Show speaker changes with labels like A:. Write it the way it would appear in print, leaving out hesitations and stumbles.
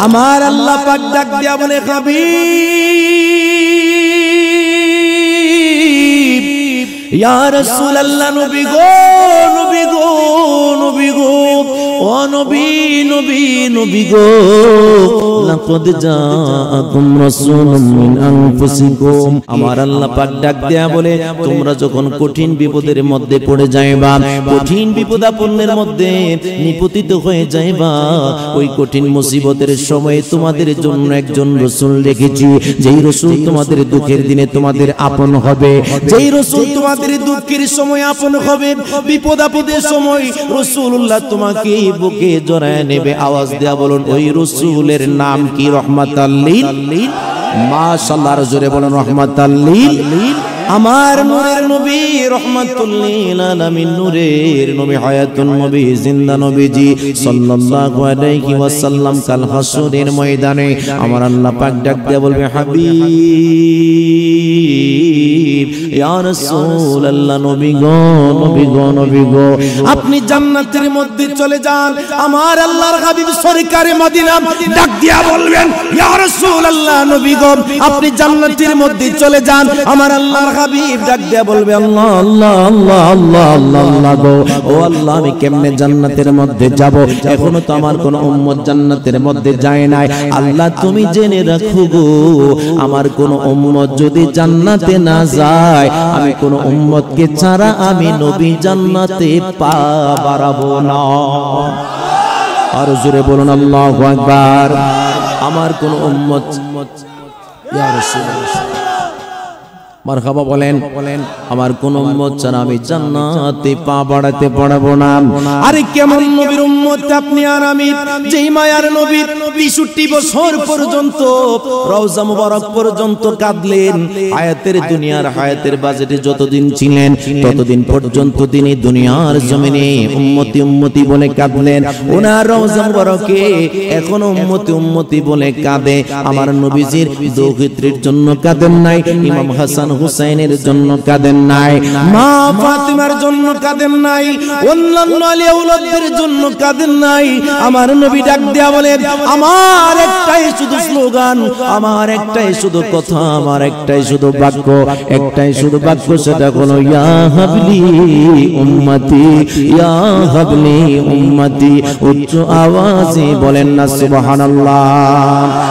A: আমার আল্লাহ পাক ডাক দিয়া বলে হাবিব ইয়া রাসূলুল্লাহ নবী গো নবী গো নবী গো ও নবী নবী নবী গো লাকাদ জাআকুম রাসূলুম মিন আনফুসিকুম আমার আল্লাহ পাক ডাক দেয়া বলে তোমরা যখন কঠিন বিপদের মধ্যে পড়ে যাইবা কঠিন বিপদ আপদের মধ্যে নিপতিত হয়ে যাইবা ওই কঠিন মুসিবতের সময় তোমাদের জন্য একজন রাসূল রেখেছি যেই রাসূল তোমাদের দুঃখের দিনে তোমাদের আপন হবে যেই রাসূল তোমাদের দুঃখের সময় আপন হবে বিপদ আপদের সময় রাসূলুল্লাহ তোমাকে বুকে জড়ায় নেবে আওয়াজ দেয়া বলুন ওই রাসূলের নাম কি রহমাতাল লিল মাশাআল্লাহ জোরে বলুন রহমাতাল লিল আমার নূরের নবী রহমাতুল লিল আলামিন নূরের নবী হায়াতুন নবী জিন্দা নবীজি সাল্লাল্লাহু আলাইহি ওয়াসাল্লাম কাল হাসরের ময়দানে আমার আল্লাহ পাক ডাক দিয়ে বলবে হাবিব ইয়া রাসূলুল্লাহ নবী গো নবী গো নবী গো আপনি জান্নাতের মধ্যে চলে যান আমার আল্লাহর হাবিব সরকারে মদিনা ডাক দিয়া বলবেন ইয়া রাসূলুল্লাহ নবী গো আপনি জান্নাতের মধ্যে চলে যান আমার আল্লাহর হাবিব ডাক দিয়া বলবে আল্লাহ আল্লাহ আল্লাহ আল্লাহ আল্লাহ আল্লাহ গো ও আল্লাহ আমি কেমনে জান্নাতের মধ্যে যাব এখনো তো আমার কোন উম্মত জান্নাতের মধ্যে যায় নাই আল্লাহ তুমি জেনে রাখো গো আমার কোন উম্মত যদি জান্নাতে না যায় আমি কোন উম্মতকে ছাড়া আমি নবী জান্নাতে পা বাড়াবো না আর জোরে বলুন আল্লাহু আকবার আমার কোন উম্মত ইয়া রাসূলুল্লাহ মারহাবা বলেন আমার কোন উম্মত ছাড়া আমি জান্নাতে পা বাড়াতে পারবো না আরে কেমন নবীর উম্মত আপনি আর আমি যেই মায়ার নবী ৬২ বছর পর্যন্ত রওজা মুবারক পর্যন্ত কাঁদলেন হায়াতের দুনিয়ার হায়াতের বাজেটে যতদিন ছিলেন ততদিন পর্যন্ত তিনি দুনিয়ার জমিনে উম্মতি উম্মতি বলে কাঁদলেন ওনার রওজা মুবারকে এখনো উম্মতি উম্মতি বলে কাঁদে আমার নবীজির দৌহিত্রীর জন্য কাঁদেন নাই ইমাম হাসান হুসাইনের জন্য কাঁদেন নাই মা ফাতিমার জন্য কাঁদেন নাই অন্যান্য আলী আওলাদের জন্য কাঁদেন নাই আমার নবী ডাক দেয়া বলেন আমার একটাই শুধু স্লোগান আমার একটাই শুধু কথা আমার একটাই শুধু বাক্য একটাই শুধু বাক্য সেটা হলো ইয়া হাবলি উম্মতি ইয়া হাবলি উম্মতি উচ্চ আওয়াজে বলেন না সুবহানাল্লাহ।